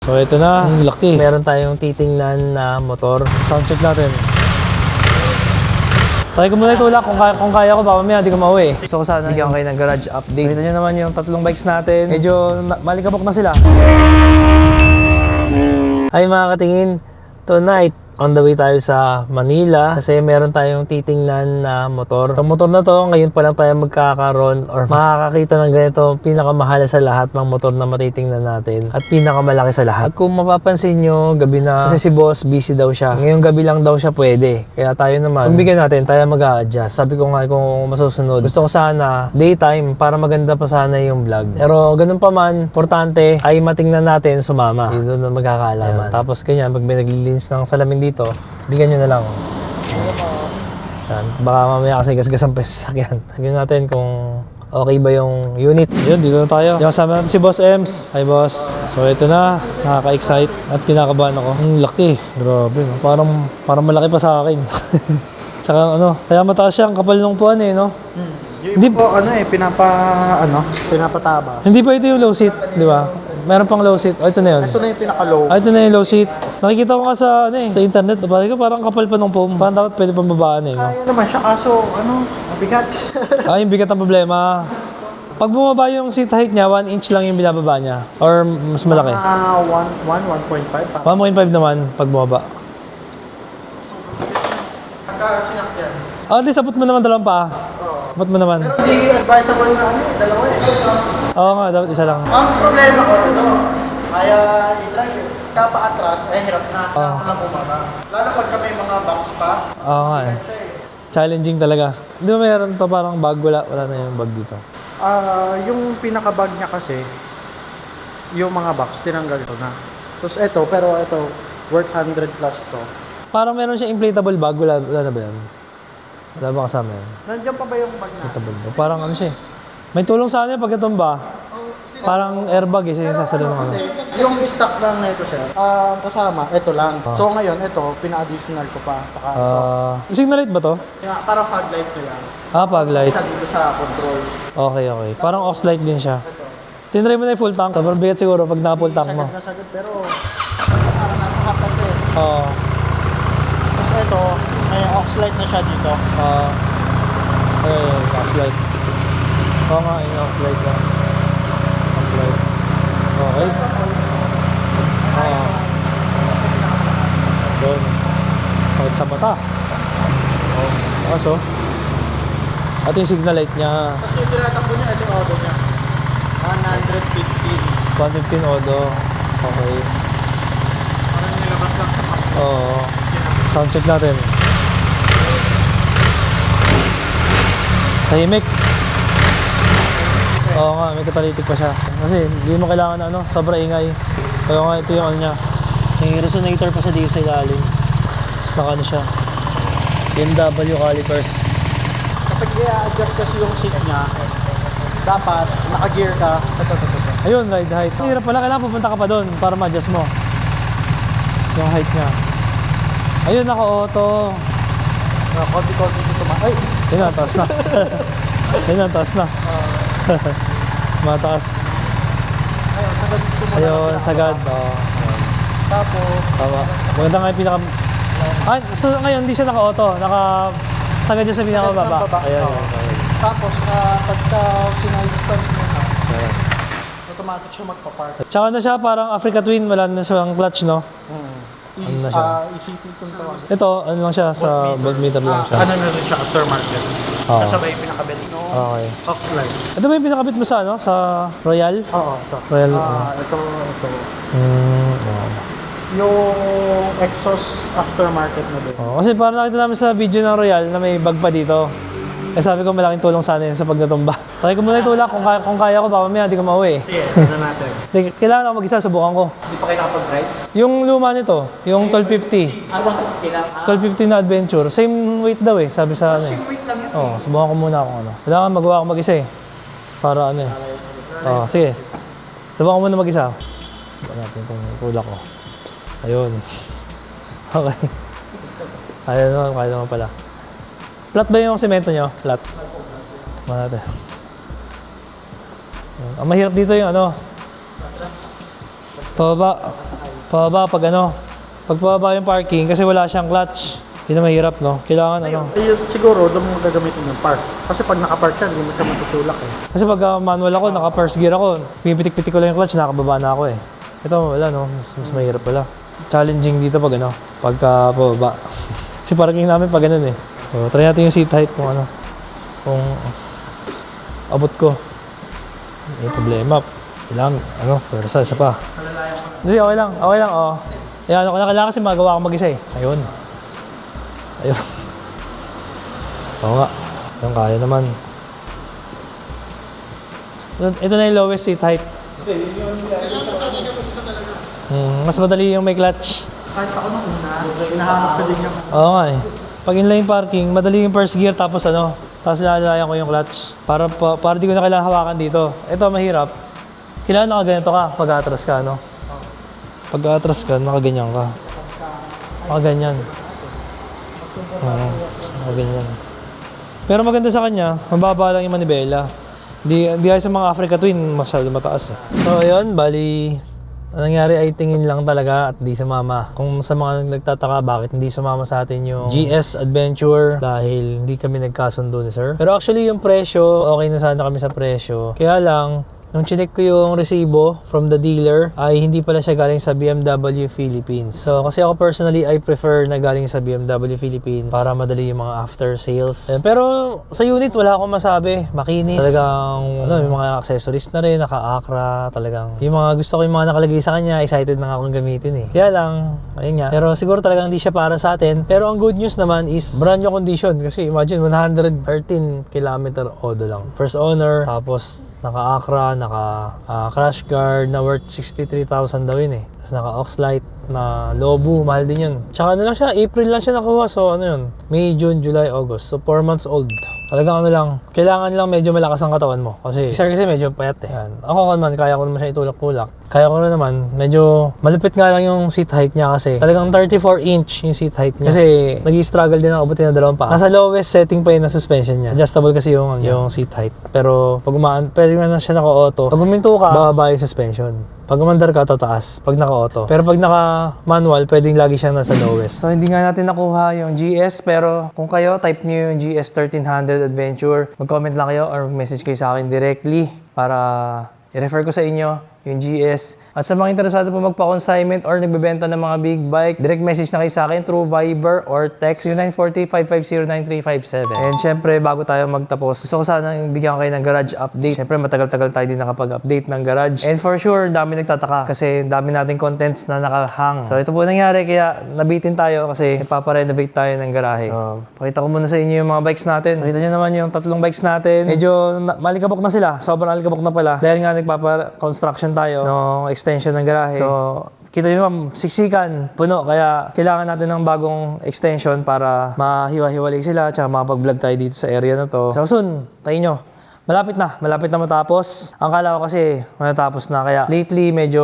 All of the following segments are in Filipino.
So ito na, ang laki. Meron tayong titingnan na motor. Sound check natin. Try ko muna itulak kung kaya ko, baka mamaya hindi ko mauwi. Gusto ko sana bigyan kayo ng garage update. Nakita nyo naman yung tatlong bikes natin. Medyo malikabok na sila. Hi mga katingin, tonight on the way tayo sa Manila kasi meron tayong titingnan na motor. Itong motor na to, ngayon pa lang tayo magkakaroon or makakakita ng ganito, pinakamahal sa lahat ng motor na matitingnan natin at pinakamalaki sa lahat. At kung mapapansin nyo, gabi na kasi si boss busy daw siya. Ngayong gabi lang daw siya pwede. Kaya tayo naman, kung bigyan natin, tayo mag-a-adjust. Sabi ko nga kung masusunod, gusto ko sana daytime para maganda pa sana yung vlog. Pero ganun pa man, importante ay matingnan natin sumama. Yun na magkakaalaman. Tapos ganyan, pag may naglilinis ng salamin dito, bigyan nyo na lang. Yan. Baka mamaya kasi gasgasan pa yung sasakyan. Tignan natin kung okay ba yung unit. Yun, dito na tayo. Yung kasama natin si Boss Ems. Hi Boss. So ito na, nakaka-excite at kinakabahan ako. Ang laki. Grabe, no? Parang malaki pa sa akin. Tsaka ano, kaya mataas siya, ang kapal ng puwan eh, no? Yung hindi po pinapataba. Hindi pa ito yung low seat, di ba? Meron pang low seat. Oh, ito na yun. Ito na yung pinaka-low. Ito na yung low seat. Nakikita ko nga sa, sa internet. Parang kapal pa ng foam. Parang dapat pwede pang babaan eh. No? Kaya naman siya, kaso mabigat. Yung bigat ang problema. Pag bumaba yung seat height niya, 1 inch lang yung binababa niya. Or mas malaki. 1.5. 1.5 naman pag bumaba. Sinakyan. Di sabot mo naman dalawang paa. Sabot mo naman. Pero hindi advisable na dalawa eh. Oo nga, dapat isa lang. Ang problema ko, kaya i-drive atras, hirap na. Hirap na bumaba. Lalo pagka may mga box pa. Oo nga eh. Challenging talaga. Di ba mayroon to parang bag? Wala na yung bag dito. Yung pinaka-bag niya kasi, yung mga box, tinanggal ko na. Tapos ito, pero ito, worth 100 plus to. Parang meron siya inflatable bag. Wala na ba yan? Wala ba kasama yan? Nandiyan pa ba yung bag na? Inflatable bag. Parang ano siya eh. May tulong sa kanya pag itong ba? Parang airbag eh. Siya yung sasalo ng ano. Yung stock lang na ito, sir, kasama, ito lang. So ngayon, ito, pina-additional ko pa. Signal light ba to? Parang fog light na lang. Fog light. Isa dito sa controls. Okay. Parang aux light din siya. Tinry mo na yung full tank. Sobrang bigat siguro pag na-full tank mo. Sagad, pero parang nasa half kasi. Oo. Tapos ito, may aux light na siya dito. Ayun, aux light. Oo nga, yung aux light na. Aux light. Okay. Doon. Sakit sa mata. Kaso, ito yung signal light niya. Tapos yung tinatakbo niya, ito yung auto niya. 115. 115 odo. Okay. Parang nilabas lang sa mga. Oo. Sound check natin. Tahimik. Oo nga, may catalytic pa siya. Kasi hindi mo kailangan sobrang ingay. Kaya nga ito yung ano niya. May resonator pa siya dito sa ilalim. Tapos naka siya. BMW calipers. Kapag i-adjust kasi yung seat niya, dapat naka-gear ka. Ayun, ride height. Ang hirap pala, kailangan pupunta ka pa doon para ma-adjust mo yung height niya. Ayun, naka-auto. Konti-konti dito ay! Ayun na, taas na. Ayun na, taas na. Mataas. Ayun, sagad. Tapos, Tama. Maganda nga yung pinaka... so ngayon, hindi siya naka-auto. Sagad niya sa pinaka-baba. Ayun. tapos pagka sinal-stand mo na, automatic siya magpa-park. Tsaka na siya, parang Africa Twin. Wala na siyang clutch, no? Ano na siya? ECT kung tawag. Ito, ano lang siya, sa voltmeter lang siya. Ano na rin siya, aftermarket. Kasabay pinakabit no? Okay. Aux light. Ito ba yung pinakabit mo sa sa Royal? Oo, ito. Royal. Ito. Wow. Yung exhaust aftermarket na din. Kasi parang nakita namin sa video ng Royal na may bag pa dito. Sabi ko malaking tulong sana yun sa pagnatumba. Try ko muna itulak kung kaya ko, baka mamaya hindi ko mauwi. Sige, tignan natin. Kailangan ako mag-isa, subukan ko. Hindi pa kayo nakapag-drive? Yung luma nito, yung 1250. 1250 na adventure. Same weight daw sabi sa ano. Same weight lang yun. Subukan ko muna kung ano. Kailangan magawa ako mag-isa Para ano sige. Subukan ko muna mag-isa. Subukan natin kung tulak ko. Ayun. Okay. Ayun, kaya naman pala. Flat ba yung semento nyo? Flat. Mga natin. Ang mahirap dito yung Pababa pag ano, pag pababa yung parking kasi wala siyang clutch. Yun na mahirap, no? Kailangan ano. Ayun, siguro, doon mo gagamitin yung park. Kasi pag naka-park siya, hindi mo siya matutulak eh. Kasi pag manual ako, naka first gear ako, pipitik-pitik ko lang yung clutch, nakababa na ako eh. Ito, wala no, mas mahirap pala. Challenging dito pag ano, pagka pababa. Kasi parking namin pag ganun eh. So, try natin yung seat height kung ano, kung abot ko. May problema. Kailangan, ano, pero isa pa. Hindi, okay lang, oh. Yan, kailangan kasi magawa ko mag-isa eh. Ayun. Oo nga. Yung kaya naman. Ito na yung lowest seat height. Mas madali yung may clutch. Kahit ako nung una, hinahanap ko din yung... Oo nga eh. Pag inline parking, madali yung first gear tapos ano, tapos nalalayan ko yung clutch. Para di ko na kailangan hawakan dito. Ito mahirap. Kailangan nakaganito ka pag atras ka, no? Pag atras ka, nakaganyan ka. Nakaganyan. Oo, nakaganyan. Pero maganda sa kanya, mababa lang yung manibela. Di ay sa mga Africa Twin, masyado mataas eh. So ayun, bali, ang nangyari ay tingin lang talaga at di sumama. Kung sa mga nagtataka bakit hindi sumama sa atin yung GS Adventure dahil hindi kami nagkasundo ni sir. Pero actually yung presyo, okay na sana kami sa presyo. Kaya lang, nung chinek ko yung resibo from the dealer, ay hindi pala siya galing sa BMW Philippines. So, kasi ako personally, I prefer na galing sa BMW Philippines para madali yung mga after sales. Pero sa unit, wala akong masabi. Makinis. Talagang, ano, yung mga accessories na rin, naka-Acra, talagang. Yung mga gusto ko yung mga nakalagay sa kanya, excited na akong gamitin eh. Kaya lang, ayun nga. Pero siguro talagang hindi siya para sa atin. Pero ang good news naman is brand new condition. Kasi imagine, 113 km odo lang. First owner, tapos naka-Acra, naka-crash guard na worth 63,000 daw yun eh. Tapos naka-aux light na Lobu, mahal din yun. Tsaka ano lang siya, April lang siya nakuha. So ano yun, May, June, July, August. So 4 months old. Talagang ano lang, kailangan lang medyo malakas ang katawan mo. Kasi kasi medyo payat eh. Yan. Ako naman, kaya ko naman siya itulak-tulak. Kaya ko rin naman, medyo malupit nga lang yung seat height niya kasi. Talagang 34 inch yung seat height niya. Kasi nag-struggle din ako abutin na dalawang pa. Nasa lowest setting pa yun na suspension niya. Adjustable kasi yung seat height. Pero pag pwede nga na siya naka-auto. Pag uminto ka, bababa yung suspension. Pag umandar ka, tataas. Pag naka-auto. Pero pag naka-manual, pwedeng lagi siyang nasa lowest. So, hindi nga natin nakuha yung GS. Pero kung kayo, type nyo yung GS 1300 Adventure, mag-comment lang kayo or message kayo sa akin directly para i-refer ko sa inyo yung GS. At sa mga interesado po magpa-consignment or nagbebenta ng mga big bike, direct message na kayo sa akin through Viber or text 0940-550-9357. And syempre, bago tayo magtapos, gusto ko sana bigyan kayo ng garage update. Syempre, matagal-tagal tayo din nakapag-update ng garage. And for sure, dami nagtataka kasi dami nating contents na nakahang. So, ito po nangyari, kaya nabitin tayo kasi ipaparenovate tayo ng garahe. So, pakita ko muna sa inyo yung mga bikes natin. So, kita nyo naman yung tatlong bikes natin. Medyo malikabok na sila. Sobrang alikabok na pala. Dahil nga nagpapa-construction tayo ng extension ng garahe. So, kita nyo ma'am, siksikan, puno. Kaya kailangan natin ng bagong extension para mahiwa-hiwalay sila tsaka makapag-vlog tayo dito sa area na to. So soon, tayo nyo. Malapit na matapos. Ang kala ko kasi matatapos na, kaya lately medyo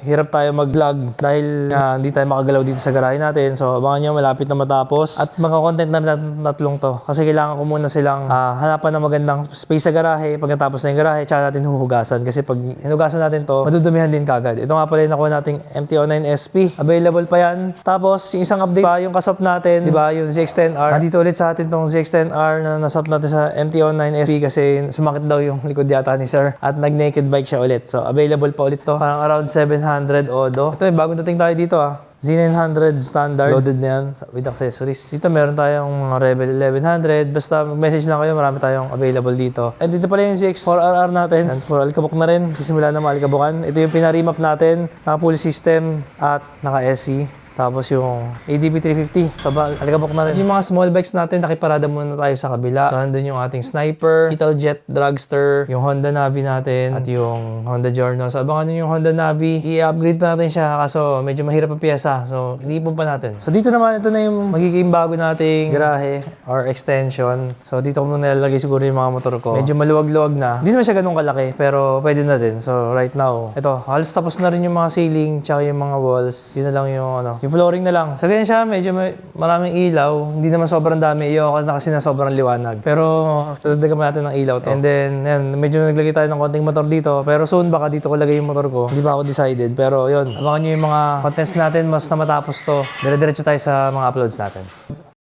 hirap tayo mag-vlog dahil hindi tayo makagalaw dito sa garahe natin. So abangan nyo, malapit na matapos at magka-content na rin tatlong to kasi kailangan ko muna silang hanapan ng magandang space sa garahe. Pagkatapos na yung garahe, tsaka natin huhugasan kasi pag hinugasan natin to, madudumihan din kagad. Ito nga pala yung nakuha nating MT-09 SP, available pa yan. Tapos yung isang update pa, yung kasop natin, di ba, yung ZX-10R. Nandito ulit sa atin tong ZX-10R na nasop natin sa MT-09 SP kasi sumakit daw yung likod yata ni sir at nag-naked bike siya ulit. So, available pa ulit to. Parang around 700 odo. Ito, may bagong dating tayo dito Z900 standard. Loaded na yan with accessories. Dito meron tayong mga Rebel 1100. Basta mag-message lang kayo, marami tayong available dito. And dito pala yung ZX4RR natin. And for alikabok na rin. Sisimula na maalikabukan. Ito yung pina-remap natin. Naka-full system at naka-SE. Tapos yung ADB 350, alikabok na rin. Yung mga small bikes natin, nakiparada muna tayo sa kabila. So, nandun yung ating Sniper, Italjet Dragster, yung Honda Navi natin, at yung Honda Giorno. So, abangan nyo yung Honda Navi. I-upgrade pa natin siya, kaso medyo mahirap ang piyesa. So, iniipon pa natin. So, dito naman, ito na yung magiging bago nating garahe or extension. So, dito ko muna nalagay siguro yung mga motor ko. Medyo maluwag-luwag na. Hindi naman siya ganun kalaki, pero pwede na din. So, right now, ito, halos tapos na rin yung mga ceiling, tsaka yung mga walls. Yun na lang yung Yung flooring na lang. Sa ganyan siya, medyo maraming ilaw. Hindi naman sobrang dami. Iyo ako na kasi na sobrang liwanag. Pero dadagdagan natin ng ilaw to. And then, yan, medyo naglagay tayo ng konting motor dito. Pero soon, baka dito ko lagay yung motor ko. Hindi pa ako decided. Pero yun, abangan nyo yung mga contents natin mas na matapos to. Dire-diretso tayo sa mga uploads natin.